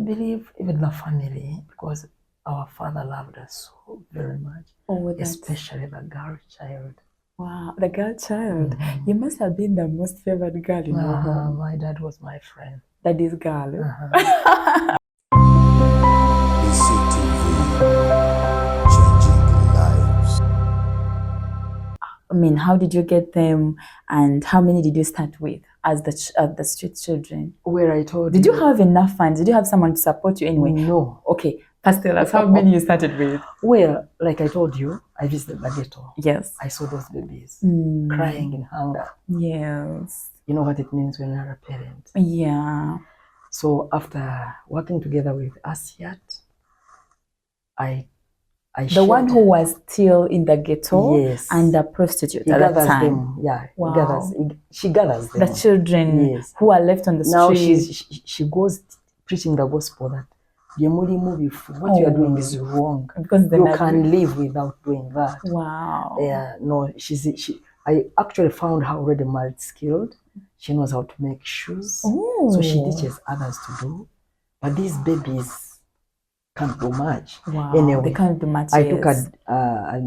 believe even the family, because our father loved us so very much, especially the girl child. Wow, the girl child. You must have been the most favorite girl in your home. My dad was my friend. Daddy's girl. BCTV, changing lives. I mean, how did you get them, and how many did you start with as the street children? Where I told Did you have enough funds? Did you have someone to support you anyway? No. Okay, first tell us how many you started with. Well, like I told you, I visited the ghetto. Yes. I saw those babies crying in hunger. Yes. You know what it means when you're a parent. Yeah. So after working together with Asiat, the one who was still in the ghetto, yes, and the prostitute he at that time. Them. Yeah, wow. She gathers them. The children, yes, who are left on the now street. She goes preaching the gospel that what you are doing is wrong. Because you can live without doing that. Wow. Yeah, no, I actually found her already multi-skilled. She knows how to make shoes. Ooh. So she teaches others to do. But these babies can't do much. Wow. Anyway, they can't do much. I took a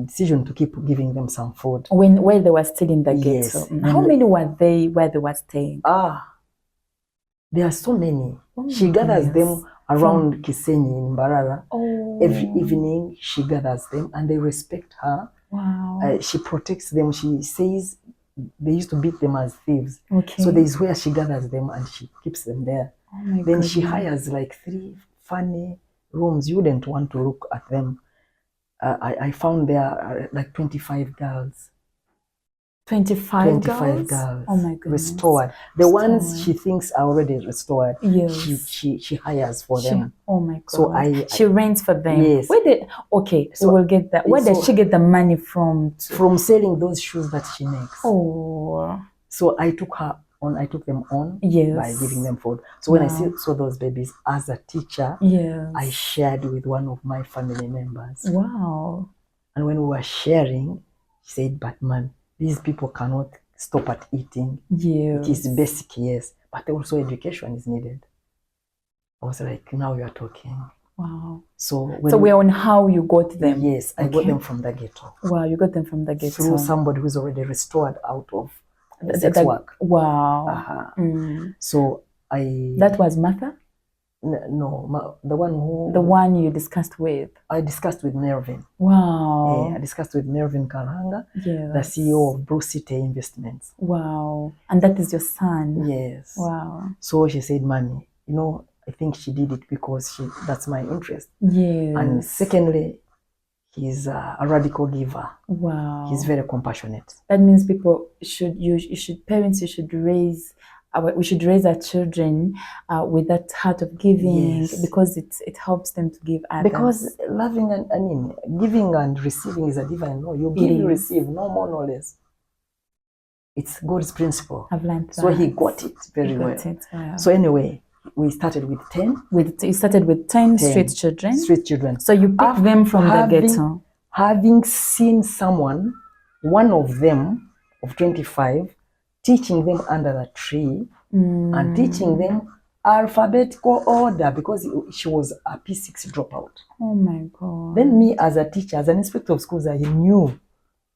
decision to keep giving them some food. While they were still in the ghetto. Yes. How many were they where they were staying? There are so many. She gathers them around Kisenyi in Mbarara. Every evening she gathers them and they respect her. Wow. She protects them. She says they used to beat them as thieves. Okay. So there's where she gathers them and she keeps them there. Then goodness. She hires like 3 funny rooms. You wouldn't want to look at them. I found there are like 25 girls. 25 girls? Oh my goodness. Restored. The ones she thinks are already restored, yes, she hires for them. Oh my God. So she rents for them. Yes. So we will get that. Where does she get the money from? From selling those shoes that she makes. Oh. So I took them on, yes, by giving them food. So when I saw those babies as a teacher, yes, I shared with one of my family members. Wow. And when we were sharing, she said, but man, these people cannot stop at eating. Yes. It is basic, yes, but also education is needed. I was like, now you are talking. Wow. So we're on how you got them. Yes, I got them from the ghetto. Wow, you got them from the ghetto. Through somebody who's already restored out of sex work. Wow. So that was Martha? No, the one you discussed with. I discussed with Melvin. Wow. I discussed with Melvin Karanga, yes, the CEO of Blue City Investments. Wow. And that is your son? Yes. Wow. So she said, Mommy, I think she did it because that's my interest. Yes. And secondly, he's a radical giver. Wow. He's very compassionate. That means parents should raise our children with that heart of giving, yes, because it helps them to give others. Because giving and receiving is a divine law. You give, you receive, no more, no less. It's God's principle. I've learned that. So he got it very well. So anyway, we started with 10. You started with 10 street children? Street children. So you picked them from the ghetto? Having seen one of them, of 25, teaching them under the tree and teaching them alphabetical order because she was a P6 dropout. Oh my God. Then me as a teacher, as an inspector of schools, I knew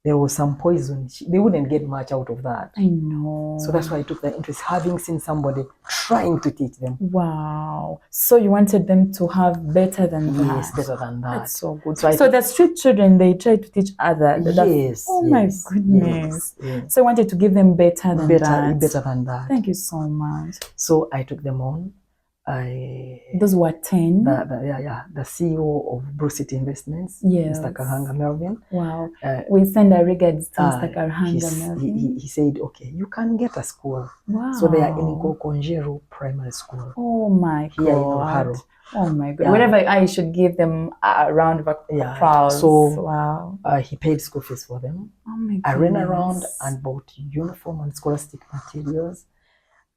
there was some poison. They wouldn't get much out of that. I know. So that's why I took the interest, having seen somebody trying to teach them. Wow. So you wanted them to have better than that? Yes, better than that. That's so good. So the street children, they try to teach others? Yes. Oh my goodness. Yes. So I wanted to give them better than that? Better than that. Thank you so much. So I took them on. Those were 10. The CEO of Blue City Investments, yes, Mr. Karanga Melvin. Wow. We send our regards to Mr. Karanga Melvin. He said, okay, you can get a school. Wow. So they are in Kokonjero Primary School. Oh my God. Here in Oharo. Oh my God. Whatever, I should give them a round of applause. So wow. He paid school fees for them. Oh my goodness. I ran around and bought uniform and scholastic materials,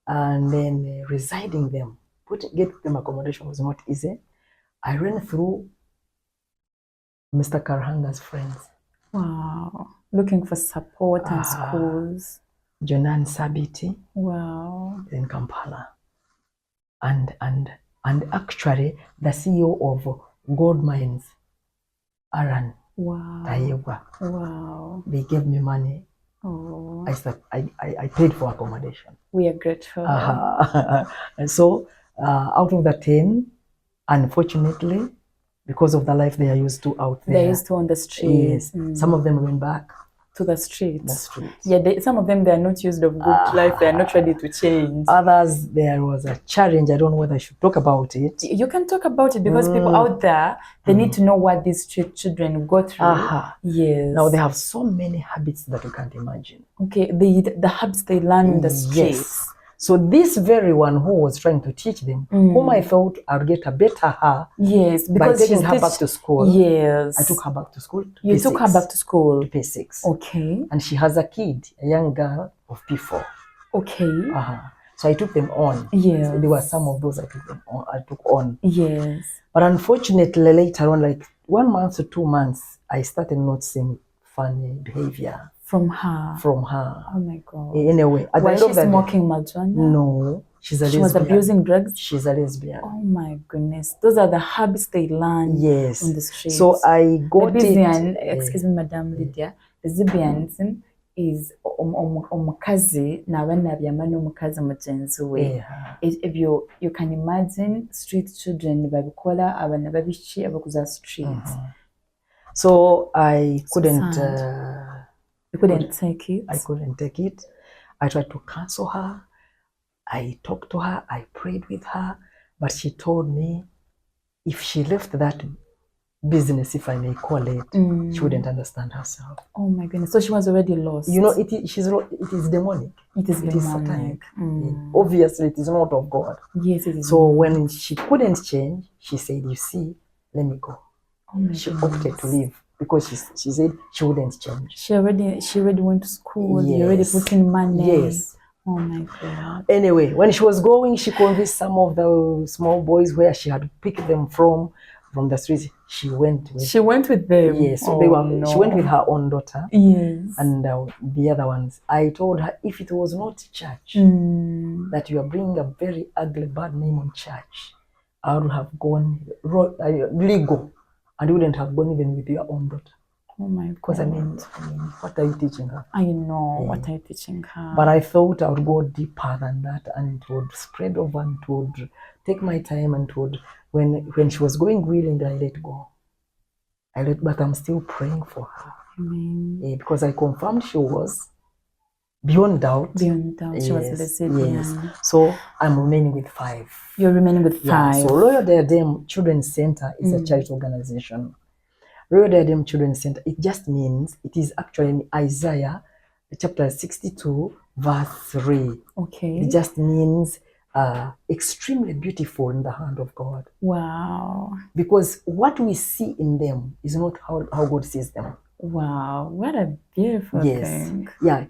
and then residing them. Get them accommodation was not easy. I ran through Mr. Karhanga's friends. Wow. Looking for support and schools. Jonan Sabiti. Wow. In Kampala. And and actually the CEO of Gold Mines, Aran Wow. Taik. Wow. They gave me money. Oh, I paid for accommodation. we are grateful. And so out of the 10, unfortunately, because of the life they are used to out there, They're used to on the streets. yes, some of them went back to the the streets. streets. Yeah, some of them, they are not used of good life. They are not ready to change. Others, there was a challenge. I don't know whether I should talk about it. You can talk about it because people out there, they need to know what these street children go through. Yes. Now they have so many habits that you can't imagine. Okay, the habits they learn in the streets. Yes. So this very one who was trying to teach them, whom I thought I'll get a better her, yes, by because taking her back to school. Yes, I took her back to school. You took her back to school to P6. Okay. And she has a kid, a young girl of P4. Okay. So I took them on. Yes. So there were some of those I took on. Yes. But unfortunately, later on, like 1 month to 2 months, I started noticing funny behavior from her. Oh my God. Anyway, at was the end she of the smoking day, marijuana? No, she was abusing drugs. She's a lesbian. Oh my goodness, those are the habits they learn. Yes. On the streets. So I got the lesbian, it. Excuse me, Madam Lydia. The lesbianism is omukazi n'abaana byama n'omukazi mugenzi we. If you can imagine street children babikola abana babiki abakuza streets. So I couldn't. You couldn't take it. I couldn't take it. I tried to counsel her. I talked to her. I prayed with her, but she told me if she left that business, if I may call it, she wouldn't understand herself. Oh my goodness! So she was already lost. You know, it is demonic. It is satanic. Obviously, it is not of God. Yes, it is. So when she couldn't change, she said, "You see, let me go." She opted to leave because she said she wouldn't change. She already went to school. Yes. You already put in money. Yes. Oh my God. Anyway, when she was going, she convinced some of the small boys where she had picked them from the streets. She went with them. Yes. So she went with her own daughter. Yes. And the other ones. I told her if it was not church, that you are bringing a very ugly, bad name on church, I would have gone legal. And you wouldn't have gone even with your own daughter. Oh my God. Because I mean, what are you teaching her? I know, what are you teaching her? But I thought I would go deeper than that, and it would spread over, and it would take my time, and it would, when she was going willingly, I let go. But I'm still praying for her. Amen. Because I confirmed she was beyond doubt. Beyond doubt, she was lesbian. Yes. So I'm remaining with 5. You're remaining with 5. So Royal Diadem Children's Center is a charity organization. Royal Diadem Children's Center, it just means, it is actually in Isaiah chapter 62 verse 3. Okay. It just means extremely beautiful in the hand of God. Wow. Because what we see in them is not how God sees them. Wow, what a beautiful thing. Yeah,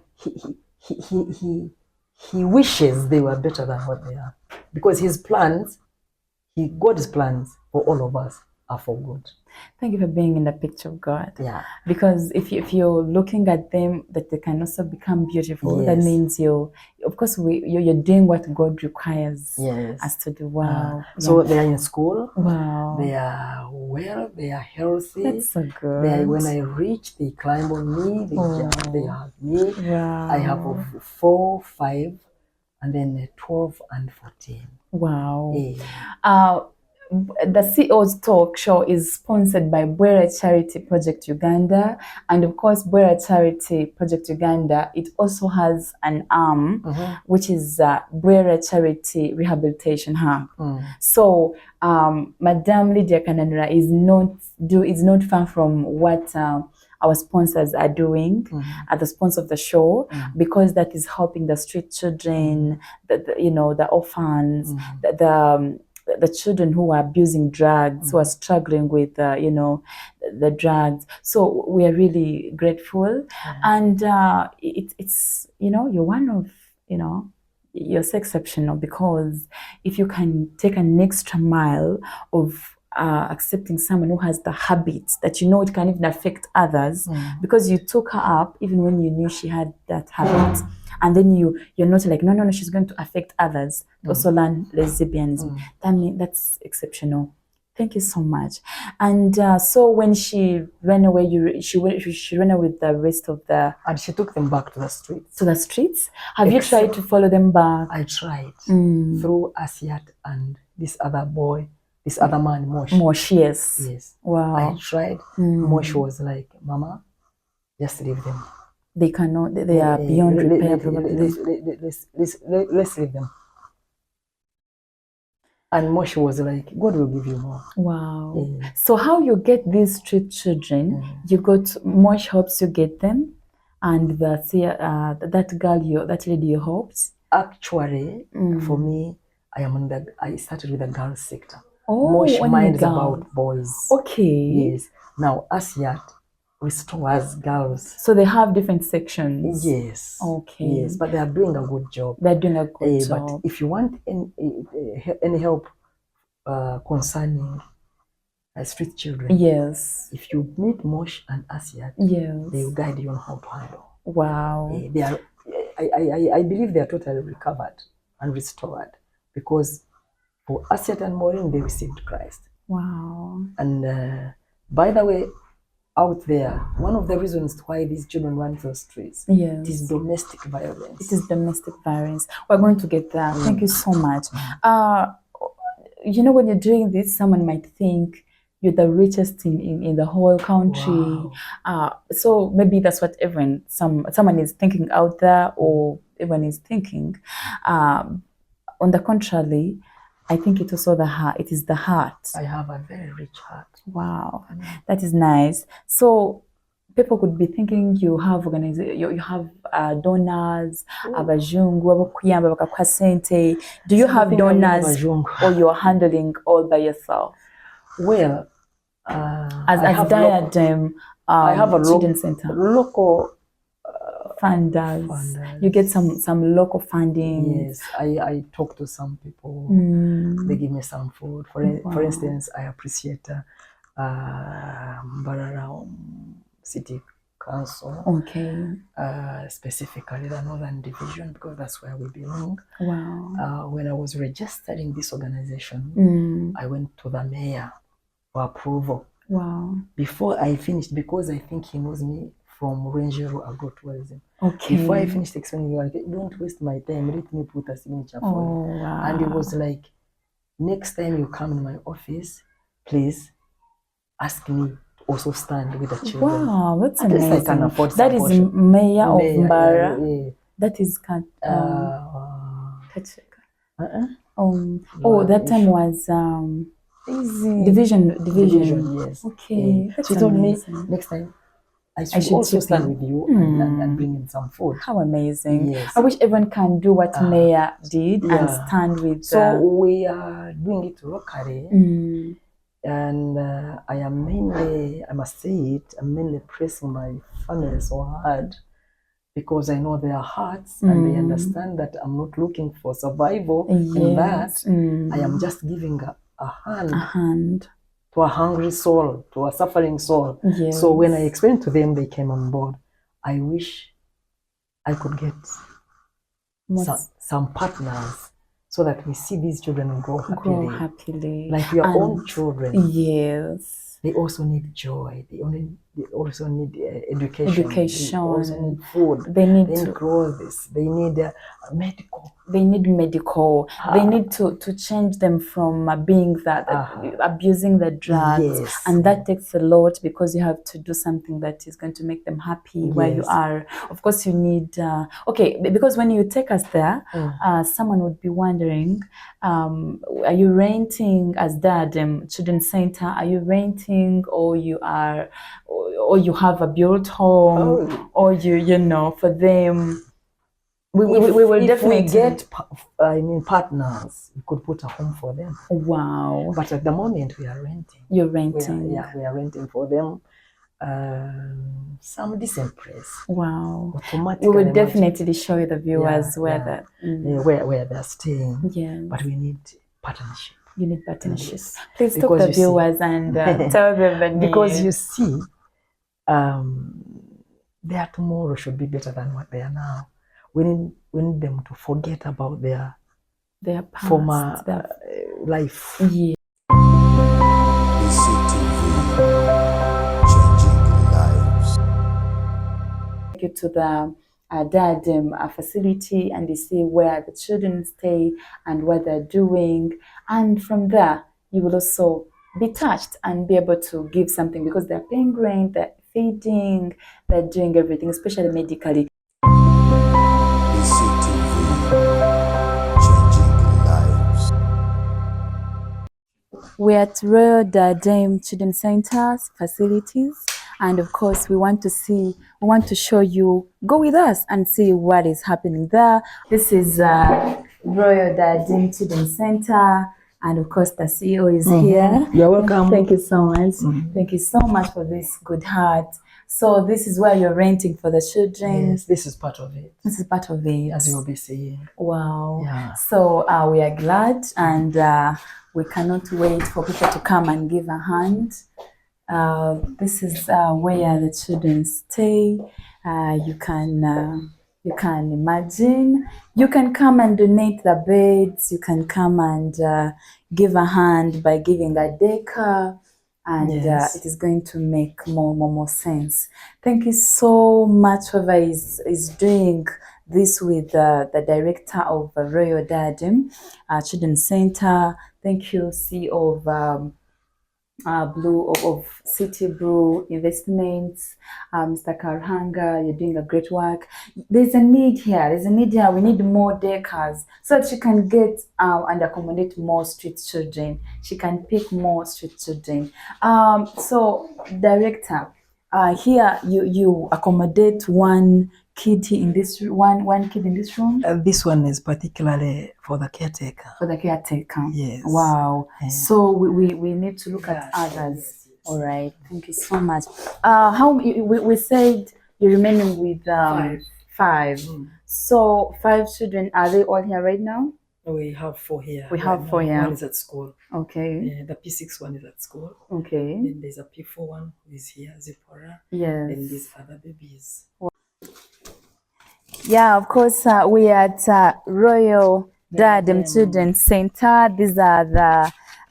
he wishes they were better than what they are. Because his plans, God's plans for all of us are for good. Thank you for being in the picture of God. Yeah. Because if you're looking at them, that they can also become beautiful, that means you're doing what God requires us to do. Wow. So they are in school. Wow. They are well, they are healthy. That's so good. When I reach, they climb on me, they jump, they hug me. Wow. I have 4, 5, and then 12 and 14. Wow. The CEO's talk show is sponsored by Bwera Charity Project Uganda, and of course Bwera Charity Project Uganda, it also has an arm which is Bwera Charity Rehabilitation Hub. So Madam Lydia Kananura is not far from what our sponsors are doing at the sponsor of the show, because that is helping the street children, the orphans, the children who are abusing drugs, who are struggling with, the drugs. So we are really grateful. And it's, you're one of, you're so exceptional, because if you can take an extra mile of accepting someone who has the habits that you know it can even affect others, because you took her up even when you knew she had that habit, and then you're not like no, she's going to affect others to also learn lesbianism. That's exceptional. Thank you so much. And so when she ran away, she ran away with the rest of the. And she took them back to the streets. To the streets? Have you tried to follow them back? I tried through Asiat and this other boy, this other man, Mosh. Mosh, yes. Yes. Wow. I tried. Mosh was like, Mama, just leave them. They cannot. They are beyond repair. Let's leave them. And Mosh was like, God will give you more. Wow. So how you get these street children? You got Mosh helps you get them, and that girl, that lady you helped. Actually, for me, I started with the girls sector. Oh, Mosh minds about boys. Okay. Yes. Now Asiat restores girls. So they have different sections. Yes. Okay. Yes, but they are doing a good job. They're doing a good job. But if you want any help concerning street children, yes, if you meet Mosh and Asiat, yes, they will guide you on how to handle. Wow. They are. I believe they are totally recovered and restored, because for Asiat and Maureen, they received Christ. Wow. And by the way, out there, one of the reasons why these children run to the streets, yes, it is domestic violence. It is domestic violence. We're going to get there. Thank you so much. You know, when you're doing this, someone might think you're the richest in the whole country. Wow. So maybe that's what someone is thinking out there, or everyone is thinking. On the contrary, I think it also the heart. It is the heart. I have a very rich heart. Wow, that is nice. So people could be thinking you have you have donors, abajungu, abakuyamba bakakwa sente. Do you have donors, or you're handling all by yourself? Well, as DIADEM, I have a student center. Local funders. You get some local funding. Yes, I talk to some people. They give me some food. For instance, I appreciate Mbarara City Council. Okay. Specifically the Northern Division, because that's where we belong. Wow. When I was registering this organization, I went to the mayor for approval. Wow. Before I finished, because I think he knows me from Rangero Agrotourism. Okay. Before I finished explaining, like, don't waste my time, let me put a signature for you. Wow. And it was like, next time you come in my office, please ask me to also stand with the children. Wow, that's at amazing. Least I can afford that is Mayor of Mbara. Yeah. That is that time was division. Yes. Okay. She told me next time I should also stand with you and bring in some food. How amazing. Yes. I wish everyone can do what Mayor did and stand with. So we are doing it locally. And I must say it, I'm mainly pressing my family so hard, because I know their hearts and they understand that I'm not looking for survival in that. I am just giving a hand to a hungry soul, to a suffering soul. Yes. So when I explained to them, they came on board. I wish I could get some partners, so that we see these children grow happily. Like your own children. Yes. They also need joy. They also need education. They also need food. They need clothes. They need medical. They need medical. They need to change them from being abusing the drugs. Yes. And that takes a lot, because you have to do something that is going to make them happy where you are. Of course, you need because when you take us there, someone would be wondering, are you renting as DIADEM Children's Center? Are you renting, or you have a built home, or for them? We will definitely get partners. We could put a home for them. Wow. But at the moment we are renting. You're renting. We are renting for them some decent place. Wow. We will definitely show you the viewers where they're staying. Yeah. But we need partnership. You need button shoes. Please stop Because the you see- viewers and tell them the because news. you see, their tomorrow should be better than what they are now. We need them to forget about their past, former life. Yeah. BCTV, changing lives. Take you to the DIADEM facility, and you see where the children stay and what they're doing. And from there, you will also be touched and be able to give something, because they're paying rent, they're feeding, they're doing everything, especially medically. BCTV, changing lives. We're at Royal DIADEM Children's Center's facilities, and of course we want to show you, go with us and see what is happening there. This is Royal DIADEM Children's Center, and of course the CEO is here. You're welcome. Thank you so much. Thank you so much for this good heart. So this is where you're renting for the children. Yes, this is part of it. This is part of it. As you'll be seeing. Wow. Yeah. So we are glad, and we cannot wait for people to come and give a hand. This is where the children stay. You can imagine. You can come and donate the beds. You can come and give a hand by giving a deca, and Yes. it is going to make more sense. Thank you so much, whoever is doing this with the director of Royal DIADEM Children's Center. Thank you, CEO of of City Brew Investments, Mr. Karhanga. You're doing a great work. There's a need here. We need more daycares so that she can get and accommodate more street children. She can pick more street children. So, director, here you accommodate one kid in this one kid in this room. This one is particularly for the caretaker. For the caretaker. Yes. Wow. Yes. So we need to look at others. All right. Thank you so much. How we said you're remaining with five. So 5 children. Are they all here right now? We have 4 here. We have right 4 now. here. One is at school. Okay. The P6 one is at school. Okay. Then there's a P4 one who is here, Zipporah. Yes. And these other babies. Yeah, of course, we are at Royal DIADEM Children's Center. These are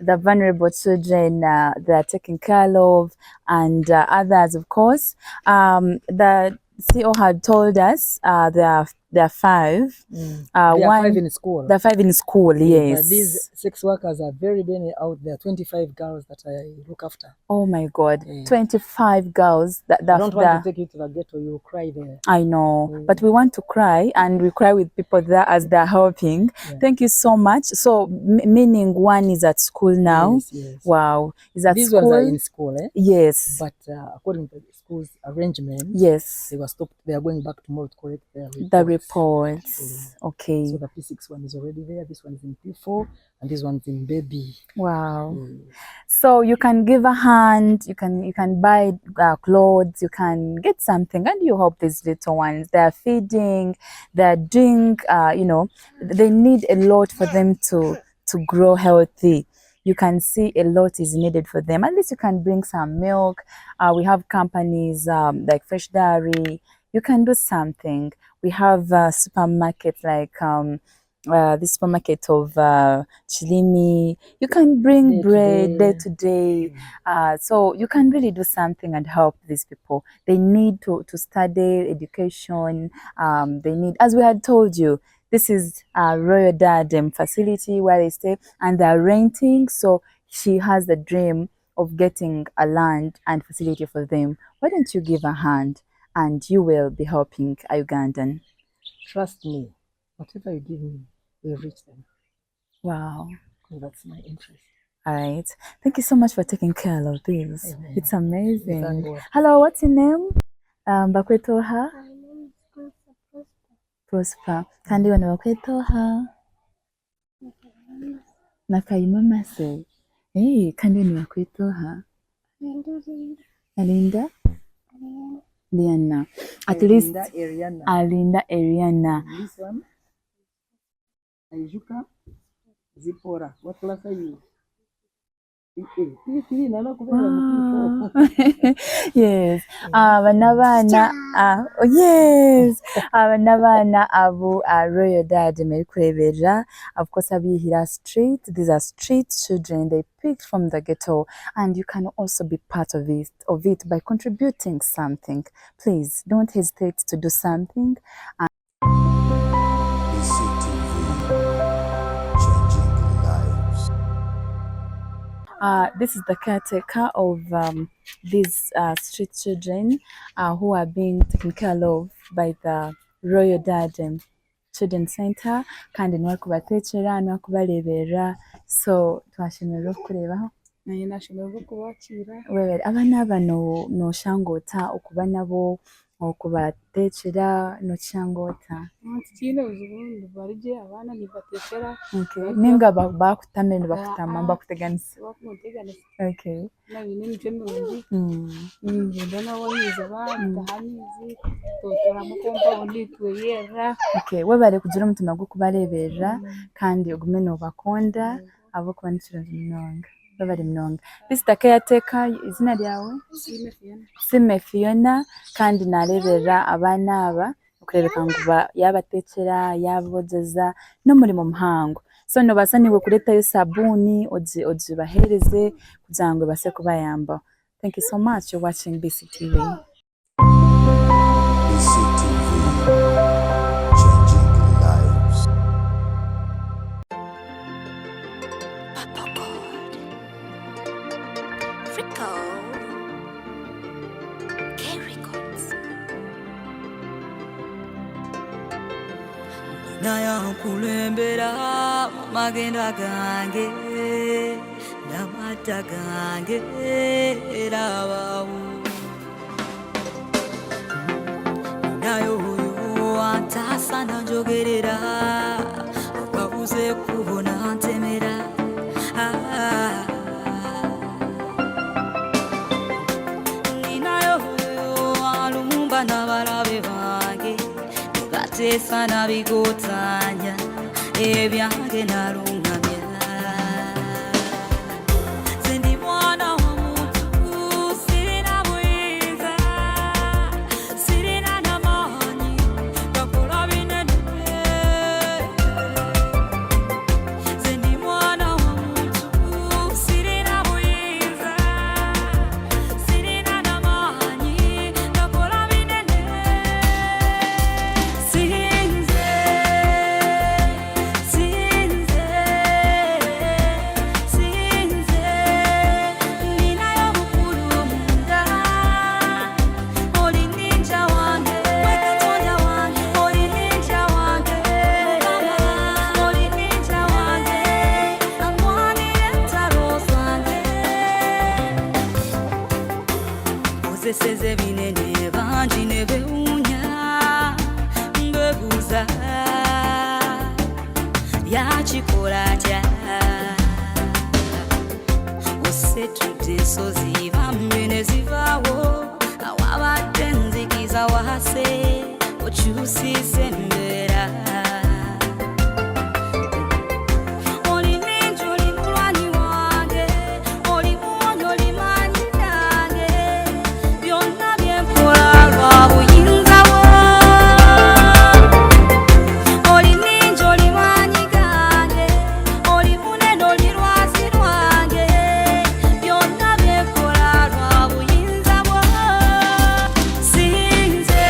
the vulnerable children that are taken care of, and others, of course. The CEO had told us there are 5. There are 5 in school. There are 5 in school, yes. But these 6 workers are very many out there. 25 girls that I look after. Oh my God, Yeah. 25 girls. I don't want to take you to the ghetto. You will cry there. I know, but we want to cry, and we cry with people there as they're helping. Yeah. Thank you so much. So, meaning one is at school now. Yes, yes. Wow, is at These school? ones are in school, eh? Yes. But according to the school's arrangement, Yes. they were stopped. They are going back tomorrow to correct their reports. The reports. Okay. So the P6 one is already there. This one is in P4, and this one's in baby. Wow. So you can give a hand. You can buy clothes. You can get something, and you help these little ones. They are feeding. They are doing. They need a lot for them to grow healthy. You can see a lot is needed for them. At least you can bring some milk. We have companies like Fresh Dairy. You can do something. We have supermarkets like this supermarket of Chilimi. You can bring bread day to day. So you can really do something and help these people. They need to study education. They need, as we had told you, this is a Royal DIADEM facility where they stay, and they're renting. So she has the dream of getting a land and facility for them. Why don't you give a hand, and you will be helping a Ugandan. Trust me, whatever you give me will reach them. Wow. Because that's my interest. All right. Thank you so much for taking care of this. Amen. It's amazing. Thank God. Hello, what's your name? Bakwetoha? Prosper. Kandi wana bakwetoha? Nakayima mase. Hey, kandi wana bakwetoha? Alinda? Liana. At least Ariana. Alinda Ariana. This one, Aijuka, Zipporah. What class are you? Yes, aba n'abaana yes, aba n'abaana abo Royal DIADEM eri kureberera. Of course abihira street, these are street children, they picked from the ghetto, and you can also be part of it by contributing something. Please don't hesitate to do something. BCTV, changing lives. This is the caretaker of these street children who are being taken care of by the Royal DIADEM Children Center. Kandi niwe kubatekera, niwe kubareberera, so twashemererwa kukurebaho. naye nashemererwa kubakira. Wewe abana bano noshangota okuba nabo okubatekera noshangota. Tikine ubundi barije abana nibatekera. Okay. Ninga bakutamene bakutama bakuteganisa. Bakumuteganisa. Okay. Na binini cy'emirundi. Ngenda nabonyiza batahanizi totora mu compound tweyera. Okay, we bari kugira umutima gwo kubareberera kandi ugume no bakonda abo kubanikira mnonga. Babari mnonga. This the caretaker, izina ryawe? Sime Fiona, kandi nareberera abana aba ukurereka ngo yabatekera yabogeza no muri mu muhango. So no basaniwe kureta yo sabuni oji bahereze kugira ngo base kubayamba. Thank you so much for watching BCTV. BCTV, changing lives. Papa God, Frico, K-Records. Naya kulembera magenda gange namata gange rabawu nayo atasa nanjogerera babuze kubona ntemera ninayo alumba nabarabe bange batesa nabigotanya ebyange narungamya sendi mwana wa muntu sirina bwiza sirina namanyi gakola binene sendi mwana wa muntu sirina bwiza sirina namanyi gakola binene sinze ninayo bukulu munda oli ninja wange wekatonda wange oli ninja wange oli ninja wange amwanire entalo zange ozeseze binene bangi ne bewunya mbebuuza yakikola atya osetudde ensozi bamwe ne zivaawo awabadde nzikiza wase okyusiise embeera oli ningi oli mulwanyi wange oli muwonyi oli maanyi gange byonna byenkola lwa buyinza bwo oli ningi oli maanyi gange oli munene oli lwazi lwange byonna byenkola lwa buyinza bwo sinze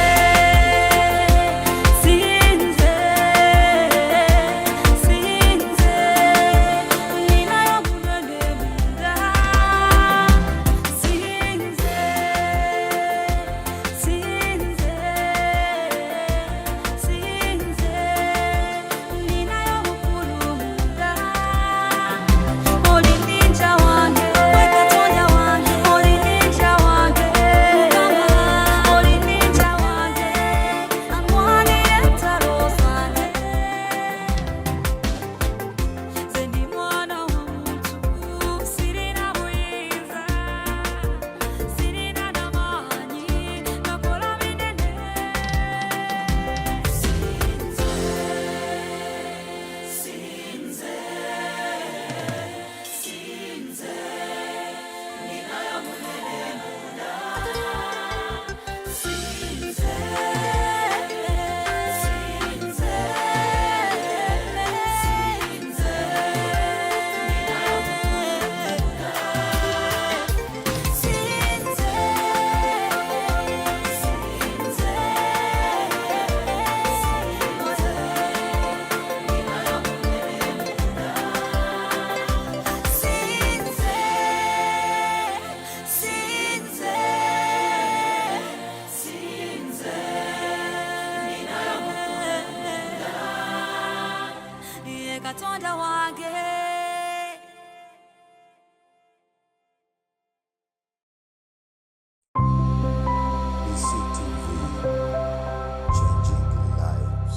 katonda wange. BCTV, changing lives.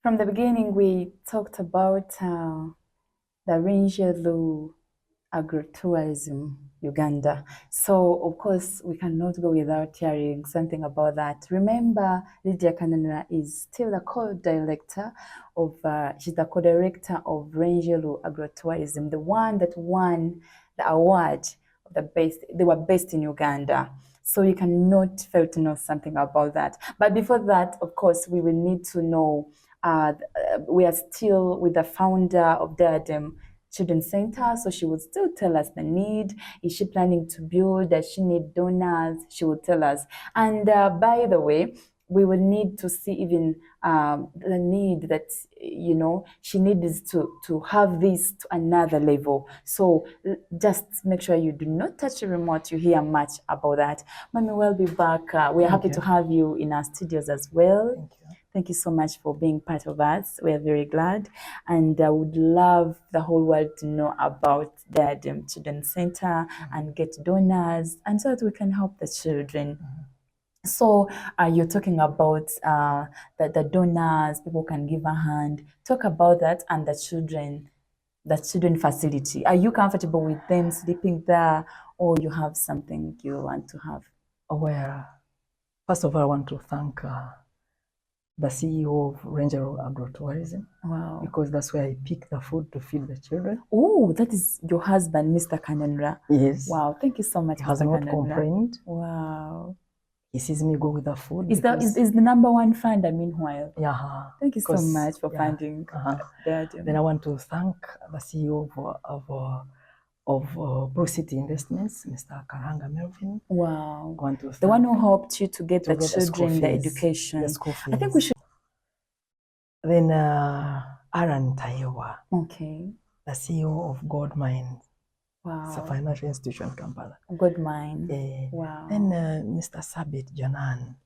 From the beginning, we talked about the Rangelu agritourism Uganda. So of course we cannot go without hearing something about that. Remember, Lydia Kananura is still the co-director of she's the co-director of Rangelu agritourism, the one that won the award of the best. They were based in Uganda. So you cannot fail to know something about that. But before that, of course, we will need to know, we are still with the founder of DIADEM Children's Center, so she would still tell us the need. Is she planning to build? Does she need donors? She will tell us. And by the way, we will need to see even the need that, you know, she needs to have this to another level. So just make sure you do not touch the remote. You hear much about that. Mommy, we'll be back. We are happy to have you in our studios as well. Thank you. Thank you so much for being part of us. We are very glad, and I would love the whole world to know about the DIADEM Children's Center and get donors, and so that we can help the children. So you're talking about the donors, people can give a hand. Talk about that and the children facility. Are you comfortable with them sleeping there, or you have something you want to have? Well, first of all, I want to thank the CEO of Ranger Agrotourism. Wow. Because that's where I pick the food to feed the children. Oh, that is your husband, Mr. Kananura. Yes. Wow, thank you so much, He has Mr. not Kananura. complained. Wow. He sees me go with the food. Is the number one funder meanwhile? Yeah. Thank you so much for funding DIADEM. Then I want to thank the CEO of Blue City Investments, Mr. Karanga Melvin. Wow. I want to the one who helped you to get the children the education. The school fees. I think we should. Then Aaron Tayewa, Okay. the CEO of Gold Mine. Wow. It's a financial institution, Kampala. Good mind. Wow. Then Mr. Sabit Janan,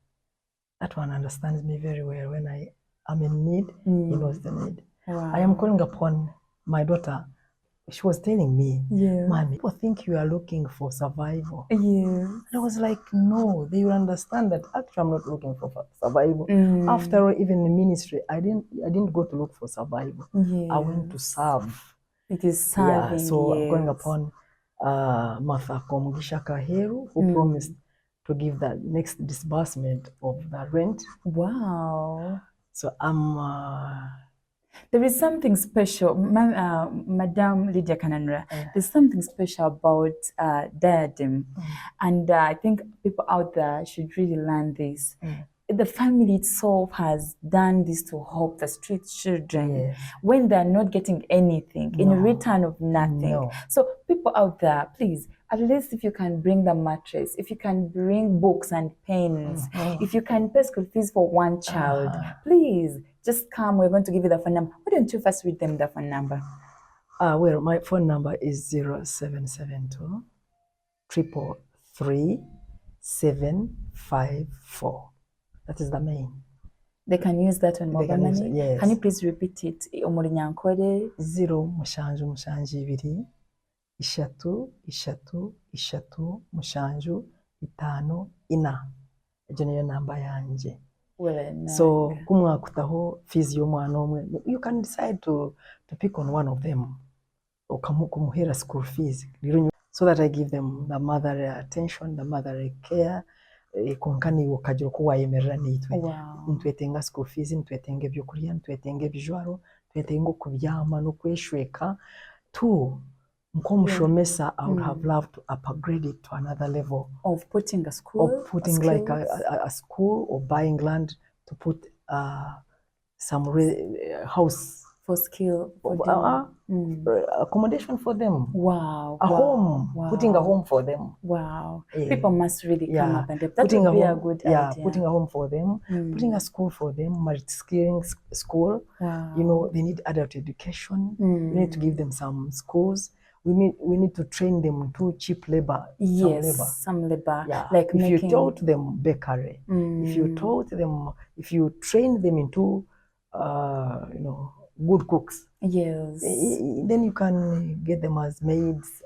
that one understands me very well. When I am in need, he knows the need. Wow. I am calling upon my daughter. She was telling me, Mommy, people think you are looking for survival. Yes. And I was like, no, they will understand that actually I'm not looking for survival. After all, even in ministry, I didn't go to look for survival. Yes. I went to serve. It is serving. So I'm going upon Martha Komugisha Kaheru, who promised to give the next disbursement of the rent. Wow. So I'm... there is something special, Madam Lydia Kananura. There's something special about DIADEM, and I think people out there should really learn this. The family itself has done this to help the street children when they're not getting anything in return of nothing. So people out there, please, at least if you can bring the mattress, if you can bring books and pens, if you can pay school fees for one child, please just come. We're going to give you the phone number. Why don't you first read them the phone number? Well, my phone number is 0772 333 754. That is the main. They can use that on mobile money? Yes. Can you please repeat it? Omulinyankore 0 mushanju mushanju 2 ishatu ishatu ishatu mushanju 5 4. Ejo niyo namba yanje. So kumwakutaho fees y'omwana omwe. You can decide to pick on one of them. Okumuhera school fees. So that I give them the motherly attention, the motherly care. Konkani wakajira ko wayemerera nitwe ntwetenga school fees, ntwetenga ebyokurya, ntwetenga ebijwaro, ntwetenga okubyama no kweshweka tu nkomushomesa. I would have loved to upgrade it to another level of putting a school, of putting like a school, or buying land to put some house for skill, accommodation for them. Wow. A home. Wow. Putting a home for them. Wow. People must really come up and that would be a good idea. Putting a home for them, putting a school for them, multi-skilling school. Wow. You know, they need adult education. We need to give them some schools. We need to train them into cheap labor. Some labor. Yeah. Like if you taught them bakery, if you train them into you know, good cooks. Yes. Then you can get them as maids,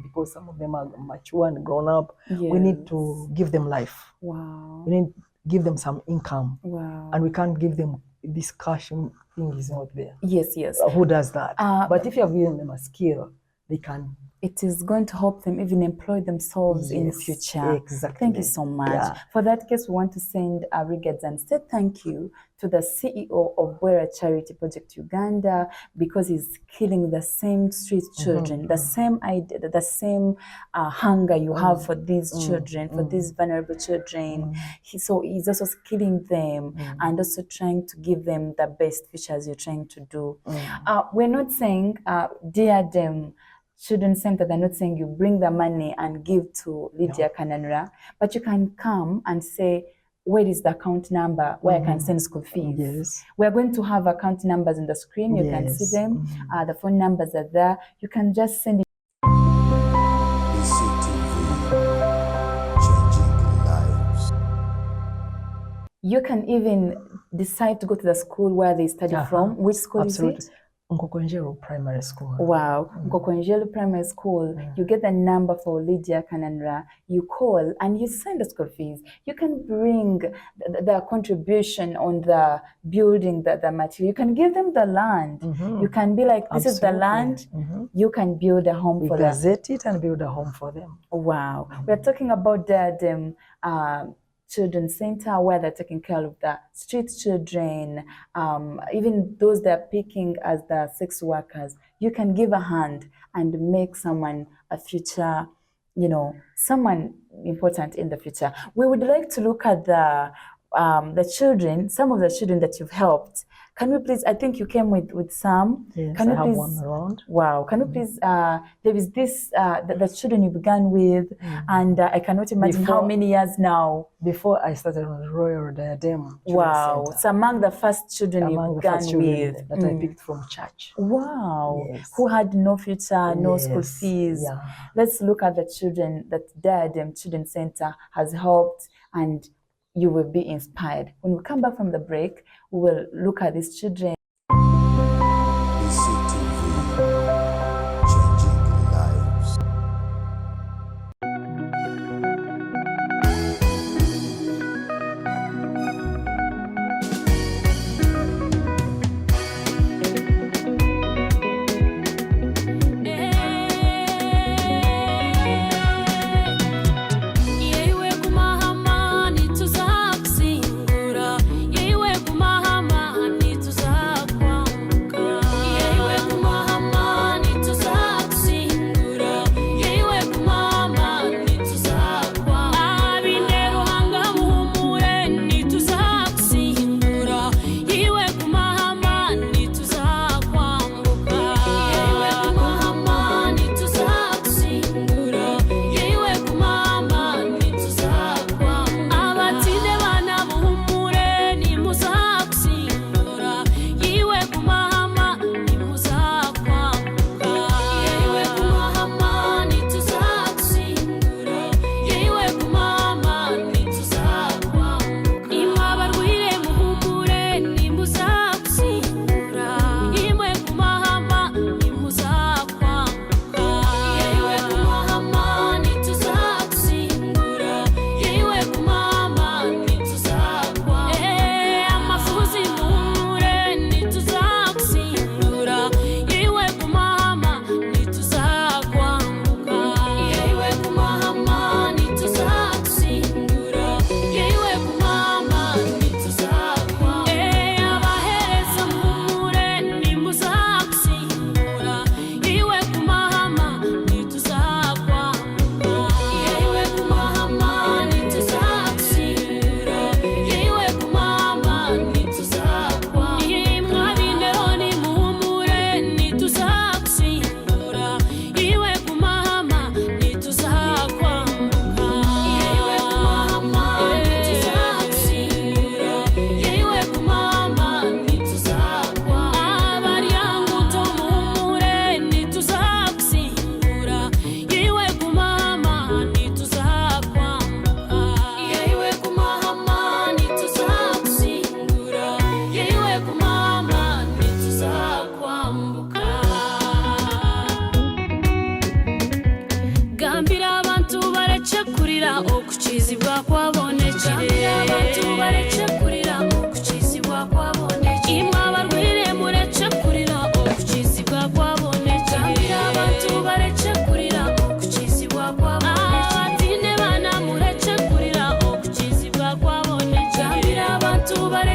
because some of them are mature and grown up. We need to give them life. Wow. We need to give them some income. Wow. And we can't give them this cash thing is not there. Yes, yes. Who does that? But if you have given them a skill, they can. It is going to help them even employ themselves in the future. Exactly. Thank you so much. Yeah. For that case, we want to send our regards and say thank you to the CEO of Bwera Charity Project Uganda, because he's killing the same street children, the same idea, the same hunger you have for these children, for these vulnerable children. So he's also killing them and also trying to give them the best futures you're trying to do. We're not saying DIADEM Children's Center, they're not saying you bring the money and give to Lydia Kananura, but you can come and say, where is the account number where I can send school fees? Yes. We're going to have account numbers on the screen. You can see them. The phone numbers are there. You can just send it. BCTV, changing lives. You can even decide to go to the school where they study from. Which school Absolutely. is it? Nkokonjero Primary School. Wow, Nkokonjelo Primary School. You get the number for Lydia Kananura. You call and you send the school fees. You can bring the contribution on the building, the material. You can give them the land. You can be like, this is the land. You can build a home for them. Gazette it and build a home for them. Wow. We're talking about the Children's Center, where they're taking care of the street children, even those they're picking as the sex workers. You can give a hand and make someone a future, you know, someone important in the future. We would like to look at the children, some of the children that you've helped. Can we please, I think you came with some. Yes, can I you have please, one around. Wow. Can you please, there is this, the children you began with, and I cannot imagine how many years now. Before I started on the Royal Diadem. Wow. Center. So among the first children you began with. That I picked from church. Wow. Yes. Who had no future, no school fees. Yeah. Let's look at the children that Diadem Children's Center has helped, and you will be inspired. When we come back from the break, we will look at these children. BCTV, changing lives. Yewe kumahama nituzakusingura, yewe kumahama nituzakusingura.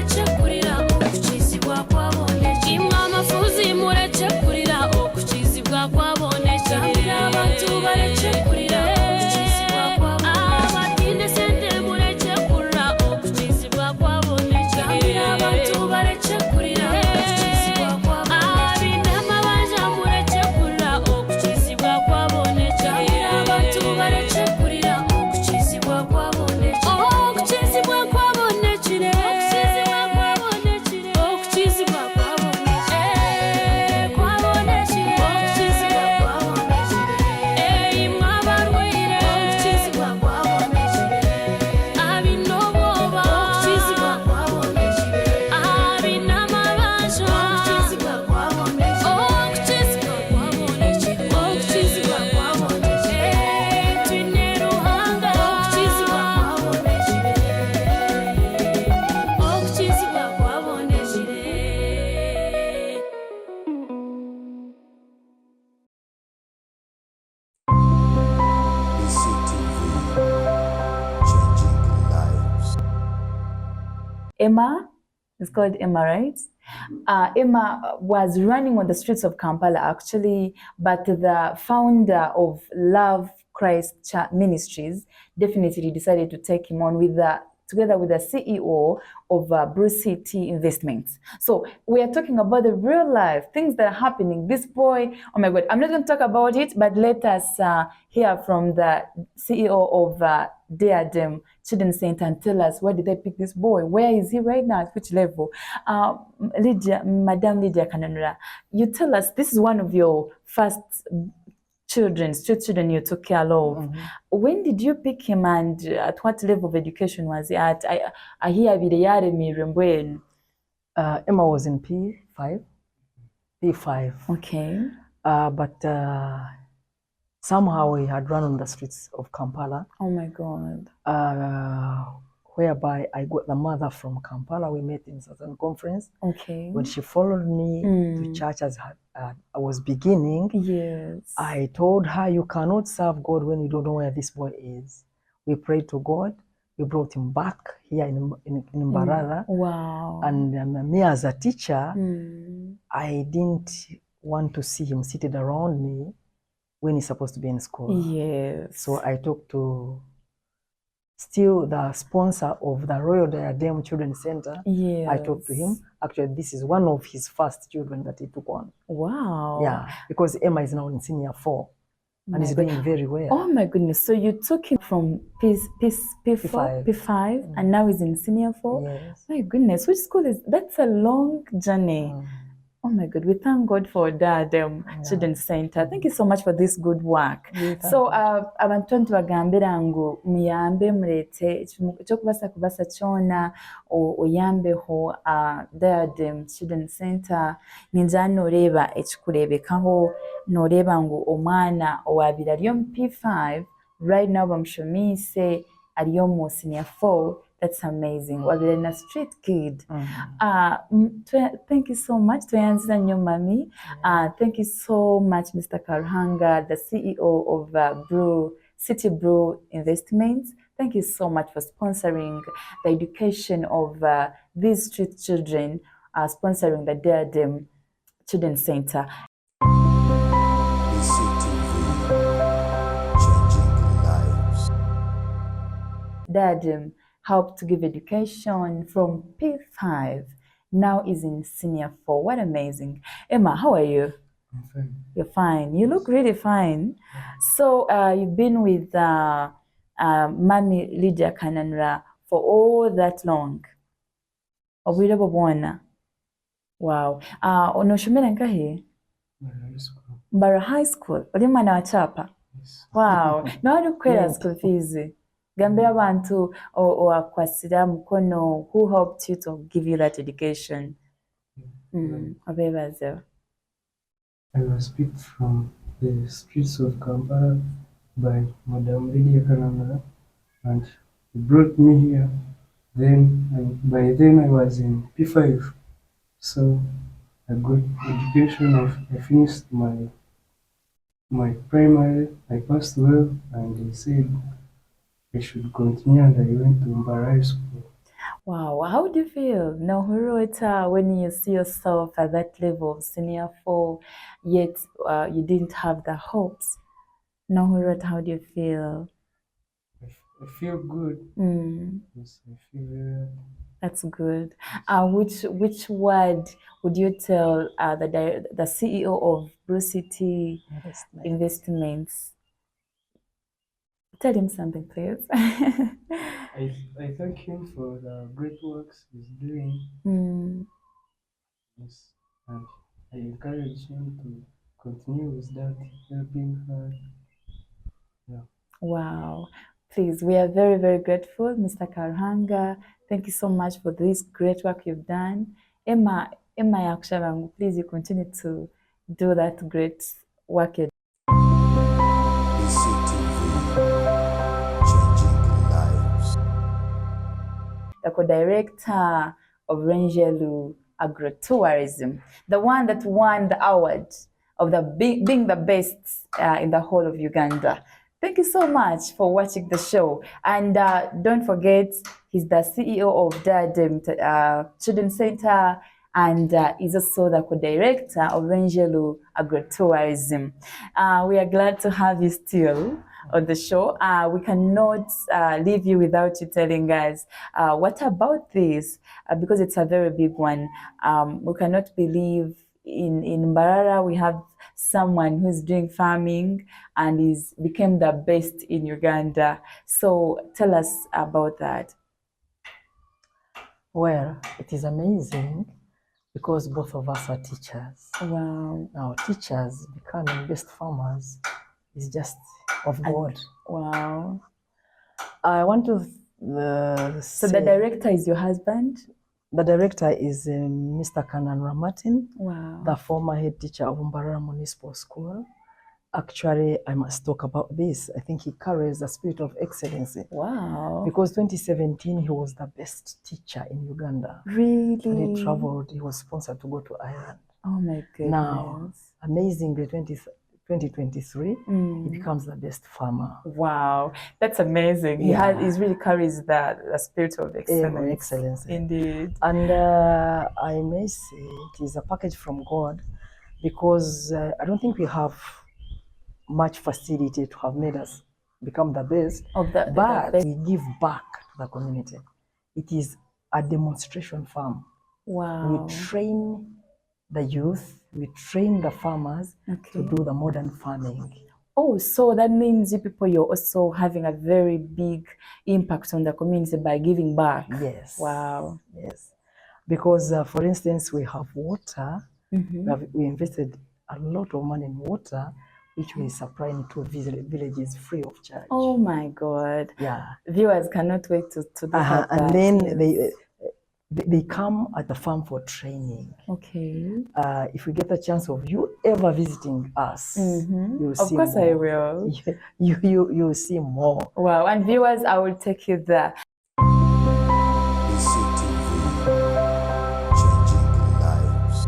mureke kurira okukizibwa kwabonekire imwe amafuzi mureke kurira okukizibwa kwabonekire abantu bareke kurira okukizibwa kwabonekire abatinde sente mureke kurira okukizibwa kwabonekire abantu bareke kurira okukizibwa kwabonekire abinama banja mureke kurira okukizibwa kwabonekire abantu bareke kurira okukizibwa kwabonekire okukizibwa kwabonekire okukizibwa kwabonekire okukizibwa kwabonekire kwabonekire okukizibwa kwabonekire imwe abarwaire okukizibwa kwabonekire abinoboba okukizibwa kwabonekire abinama banja okukizibwa kwabonekire okukizibwa kwabonekire okukizibwa kwabonekire twine ruhanga okukizibwa kwabonekire okukizibwa kwabonekire BCTV, changing lives. Emma, it's called Emma, right? Emma was running on the streets of Kampala actually, but the founder of Love Christ Ministries definitely decided to take him on with together with the CEO of Bruce City Investments. So we are talking about the real life things that are happening. This boy, oh my God, I'm not going to talk about it, but let us hear from the CEO of DIADEM Children's Center and tell us where did they pick this boy? Where is he right now? At which level? Madam Lydia Kananura, you tell us this is one of your first street children you took care of. When did you pick him and at what level of education was he at? I hear Emma Emma was in P5. Okay. But somehow he had run on the streets of Kampala, Oh my God. whereby I got the mother from Kampala. We met in certain conference. Okay. When she followed me to church as I was beginning, Yes. I told her, you cannot serve God when you don't know where this boy is. We prayed to God. We brought him back here in Mbarara. Wow. And me as a teacher, I didn't want to see him seated around me when he's supposed to be in school. Yes. So I talked to still the sponsor of the Royal Diadem Children's Center. Yes. I talked to him. Actually, this is one of his first children that he took on. Wow. Yeah, because Emma is now in senior 4 and My is God. doing very well. Oh my goodness. So you took him from P4, P5, and now he's in senior 4? Yes. My goodness. Which school is that's a long journey. Oh my God, we thank God for DIADEM Children's Center. Thank you so much for this good work. So abantu ntibagambira ngu muyambe murete ekyo kubasa kyona oyambeho DIADEM Children's Center ninja noreba ekikurebekaho noreba ngu omwana owabira ari mu P5 right now bamushomise ari mu senior 4. That's amazing. Wabira na street kid. Thank you so much. Tuyanzira nnyo mami. Thank you so much, Mr. Karuhanga, the CEO of City Brew Investments. Thank you so much for sponsoring the education of these street children, sponsoring the DIADEM Children's Center. BCTV, changing lives. DIADEM helped to give education from P5. Now is in senior 4. What amazing. Emma, how are you? I'm fine. You're fine. You look really fine. So you've been with Mami Lydia Kananura for all that long. Obwire bwona. Wow. Onoshomera nkahe? High school. Mbara High School. Oli mwana wa chapa. Yes. Wow. Na wali kwera school fees. Gambira abantu owakwasira mukono, who helped you to give you that education? Obebaze. I was picked from the streets of Kampala by Madam Lydia Kananga, and he brought me here. By then I was in P5, so I got education. I finished my primary. I passed well, and they said I should continue, and I went to Mbarara School. Wow, how do you feel now, Hurota, when you see yourself at that level of senior 4, yet you didn't have the hopes? Now, Hurota, how do you feel? I feel good. Mm, Yes, I feel very happy. that's good. Which word would you tell the CEO of Blue City Investments? Tell him something, please. I thank him for the great works he's doing. Mm, Yes, and I encourage him to continue with that, helping her. Yeah. wow. Please, we are very, very grateful, Mr. Karuhanga. Thank you so much for this great work you've done. Emma Yaksharangu, please, you continue to do that great work you're BCTV, changing lives. the co-director of Rangelu Agrotourism, the one that won the award of being the best in the whole of Uganda. Thank you so much for watching the show. And don't forget, he's the CEO of DIADEM Children's Center, and is also the co-director of Rangelu Agrotourism. We are glad to have you still on the show. We cannot leave you without you telling us what about this, because it's a very big one. We cannot believe in Mbarara we have someone who's doing farming and became the best in Uganda. So tell us about that. Well, it is amazing because both of us are teachers. Wow. Now, teachers becoming best farmers is just of God. Wow. I want to So the director is your husband? The director is Mr. Kanan Ramatin, Wow. the former head teacher of Mbarara Municipal School. Actually, I must talk about this. I think he carries a spirit of excellence. Wow. Because 2017, he was the best teacher in Uganda. Really? And he traveled, he was sponsored to go to Ireland. Oh my goodness. Now, amazingly, 2023, he becomes the best farmer. Wow, that's amazing. Yeah. He really carries the spirit of excellence. Excellence. Indeed. And I may say it is a package from God, because I don't think we have much facility to have made us become the best, but we give back to the community. It is a demonstration farm. Wow. We train the youth, we train the farmers to do the modern farming. Oh, so that means you people, you're also having a very big impact on the community by giving back. Yes. Wow. Yes. Because, for instance, we have water. We invested a lot of money in water, which we supply to villages free of charge. Oh my God. Yeah. Viewers cannot wait to do that. And then they come at the farm for training. Okay. If we get the chance of you ever visiting us, you'll see more. Of course I will. You'll see more. Wow. And viewers, I will take you there. BCTV, changing lives.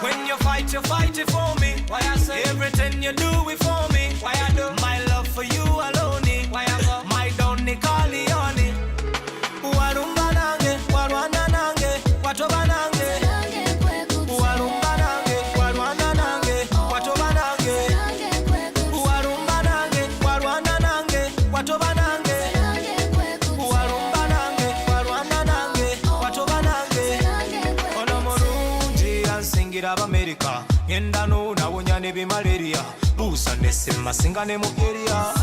When you fight it for me. Why I say everything you do it for me. Why I do my love for you alone. Why I go my Don Nicolioni. Warumba nange, warwana nange, watoba nange. Warumba nange, warwana nange, watoba nange. Warumba nange, warwana nange, watoba nange. Warumba nange, warwana nange, watoba nange. Ono mulungi ansingira America. Yenda no nawonya ne malaria. Busa ne sema singa ne mugeria.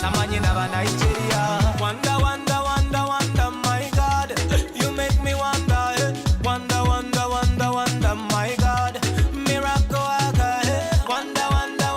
Tamanye na ba Nigeria. Wanda wanda wanda wanda my God. You make me wonder. Wanda wanda wanda wanda my God. Miracle aga. Wanda wanda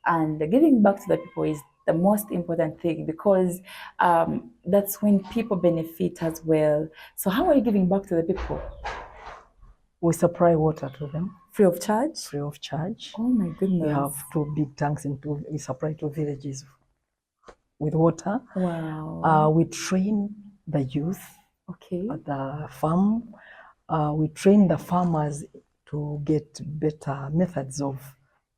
and giving back to the people is the most important thing, because that's when people benefit as well. So how are you giving back to the people? We supply water to them Free of charge? free of charge. Oh my We goodness. have 2 big tanks we supply 2 villages with water. Wow. We train the youth Okay. at the farm. We train the farmers to get better methods of,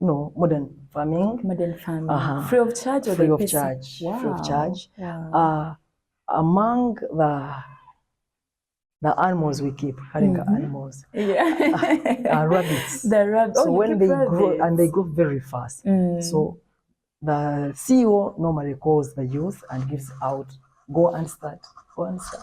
modern farming. Modern farming. Uh-huh. Free of charge or Free they of pay some- charge. Wow. Free of charge. Wow. Among the animals we keep, haringa animals, Yeah. rabbits. The rabbit. So Oh, you when keep they grow, rabbits. and they grow very fast. So the CEO normally calls the youth and gives out, go and start.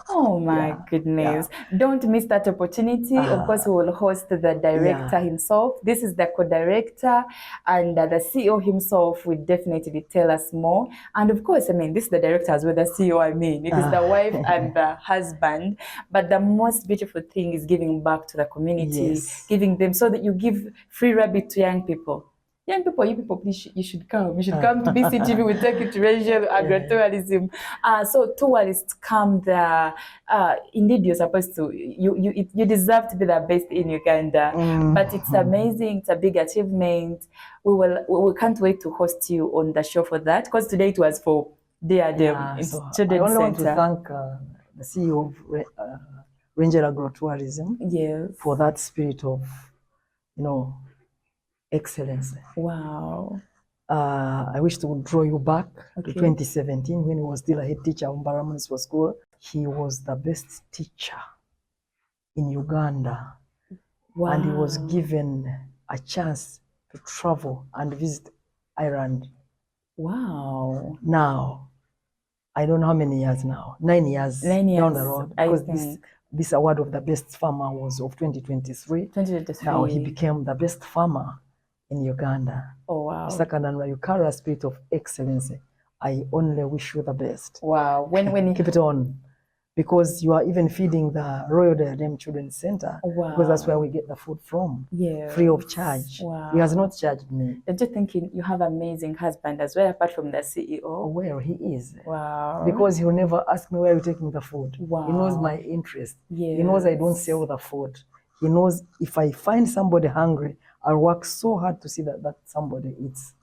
Oh my Yeah, goodness. Don't miss that opportunity. Of course, we will host the director himself. This is the co-director, and the CEO himself will definitely tell us more. And of course, I mean, this is the director as well, the CEO, I mean. It is the wife and the husband. But the most beautiful thing is giving back to the community, Yes. giving them, so that you give free rabbit to young people. Young people, you people, please, you should come. You should come to BCTV. We take you to regional agritourism. So tourists come there. Indeed, you're supposed to. You deserve to be the best in Uganda. But it's amazing. It's a big achievement. We can't wait to host you on the show for that. Because today it was for DIADEM. It's So I Children's only want to Center. thank the CEO of Ranger Agrotourism Yes. for that spirit of, excellence. Wow. I wish to draw you back to Okay. 2017 when he was still a head teacher of Mbara Municipal School. He was the best teacher in Uganda, Wow. and he was given a chance to travel and visit Ireland. Wow. Now, I don't know how many years now, 9 years, 9 years, down the road, I because think. this award of the best farmer was of 2023. 2023. Now he became the best farmer in Uganda. Oh, wow. Mr. Kananura, you carry a spirit of excellence. I only wish you the best. Wow. When Keep it on, because you are even feeding the Royal Diadem Children's Center. Wow. Because that's where we get the food from. Yes. Free of charge. Wow. He has not charged me. I'm just thinking you have an amazing husband as well, apart from the CEO. Where he is. Wow. Because he'll never ask me where you're taking the food. Wow. He knows my interest. Yes. He knows I don't sell the food. He knows if I find somebody hungry, I'll work so hard to see that somebody eats.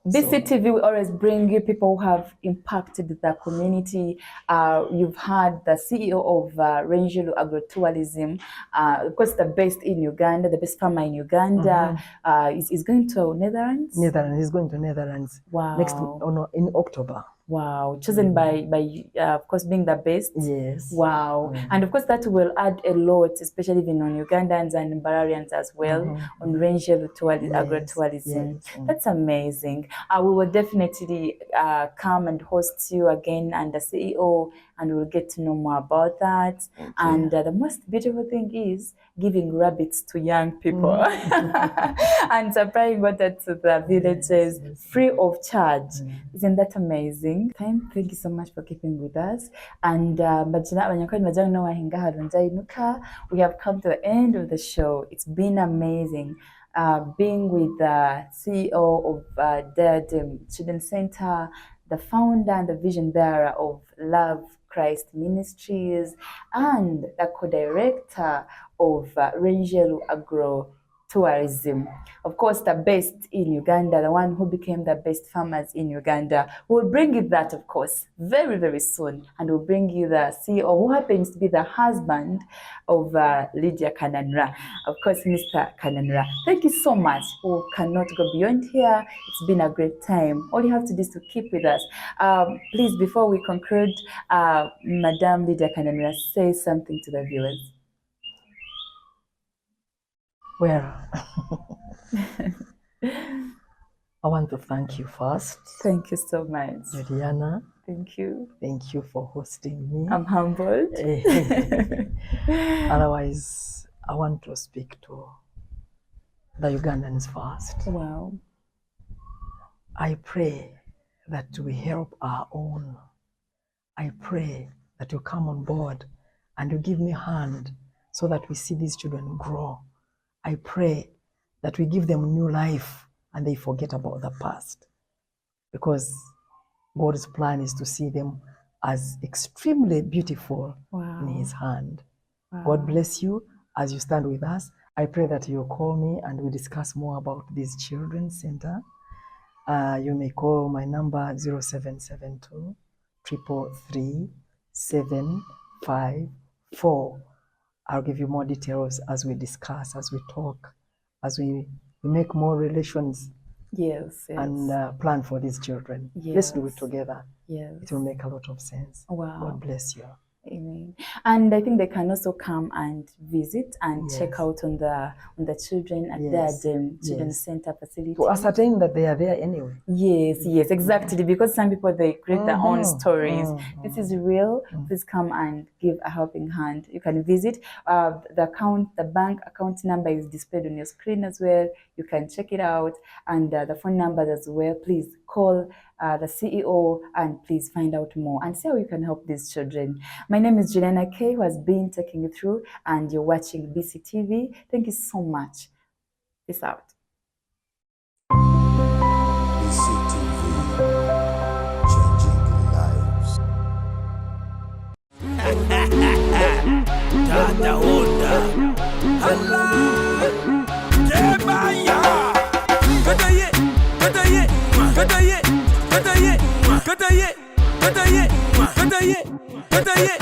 BCTV will always bring you people who have impacted the community. You've had the CEO of Rangelu Agrotourism, of course, the best in Uganda, the best farmer in Uganda. Is going to Netherlands. Netherlands. He's going to Netherlands. Wow. In October. Wow, chosen by of course, being the best. Yes. Wow. And of course that will add a lot, especially even on Ugandans and Bararians as well, on Rangelu Agrotourism. Yes. That's amazing. We will definitely come and host you again, and the CEO, and we'll get to know more about that. And the most beautiful thing is giving rabbits to young people and supplying water to the villages free of charge. Isn't that amazing? Thank you so much for keeping with us. And we have come to the end of the show. It's been amazing being with the CEO of DIADEM Children's Center, the founder and the vision bearer of Love Christ Ministries, and the co-director of Rangelu Agrotourism. Of course, the best in Uganda, the one who became the best farmers in Uganda. We'll bring you that, of course, very, very soon. And we'll bring you the CEO, who happens to be the husband of Lydia Kananura. Of course, Mr. Kananura. Thank you so much. We cannot go beyond here. It's been a great time. All you have to do is to keep with us. Please, before we conclude, Madam Lydia Kananura, say something to the viewers. Well, I want to thank you first. Thank you so much. Juliana. Thank you. Thank you for hosting me. I'm humbled. Otherwise, I want to speak to the Ugandans first. Wow. I pray that we help our own. I pray that you come on board and you give me a hand so that we see these children grow. I pray that we give them new life and they forget about the past. because God's plan is to see them as extremely beautiful in His hand. God bless you as you stand with us. I pray that you call me and we discuss more about this children's center. You may call my number 0772 333 754. I'll give you more details as we discuss, as we talk, as we make more relations. Yes. And plan for these children. Yes. Let's do it together. Yes. It will make a lot of sense. Wow. God bless you. Amen. And I think they can also come and visit and Yes. check out on the children at DIADEM Children's Center facility. To ascertain that they are there anyway. Yes, exactly. Because some people, they create their own stories. This is real. Please come and give a helping hand. You can visit. The bank account number is displayed on your screen as well. You can check it out, and the phone numbers as well. Please call the CEO and please find out more and see how you can help these children. My name is Juliana K, who has been taking you through, and you're watching BCTV. Thank you so much. Peace out. BCTV, changing lives. Dada Onda. Allah. Jebaya. Kataye. Kataye. Kataye. Kataye. Kataye. Kataye. Kataye. Kataye.